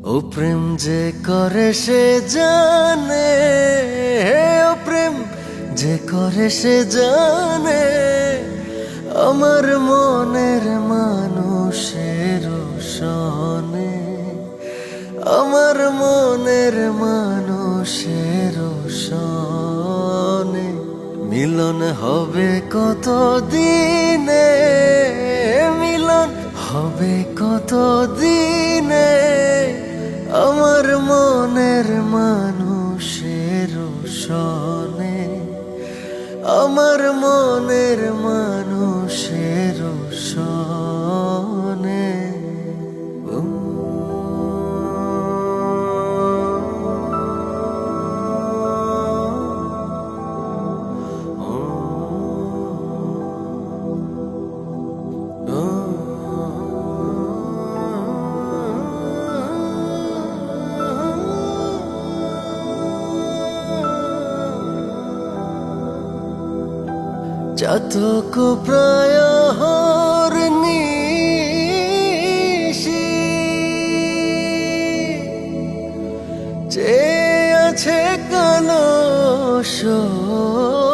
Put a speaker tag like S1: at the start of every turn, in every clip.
S1: ও প্রেম যে করে সে জানে, ও প্রেম যে করে সে জানে, আমার মনের মানুষের সনে, আমার মনের মানুষের সনে। মিলন হবে কত দিনে, মিলন হবে কত দিনে, আমার মনের মানুষের সনে, আমার মনের মানুষের সনে। চাতক প্রায় নিশি যে আছে কালো শশী,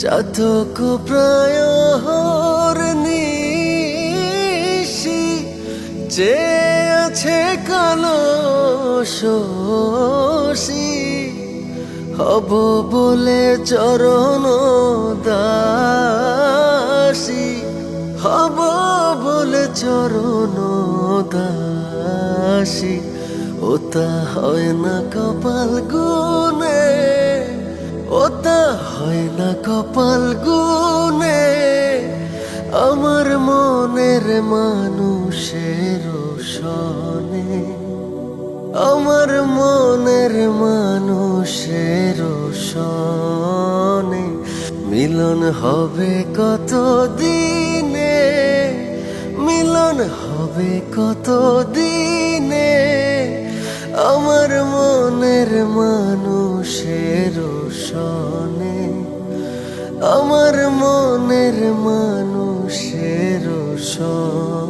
S1: চাতক প্রায় নিশি যে আছে কালো শশী, হব বলে চরণ দাসী, হব বলে চরণ দাসী। ওটা হয় না কপাল গুনে, ওটা হয় না কপাল গুনে, আমার মনের মানুষের সনে, আমার মনের মানুষের সনে। মিলন হবে কত দিনে, মিলন হবে কত দিনে, আমার মনের মানুষের সনে, আমার মনের মানুষের সনে।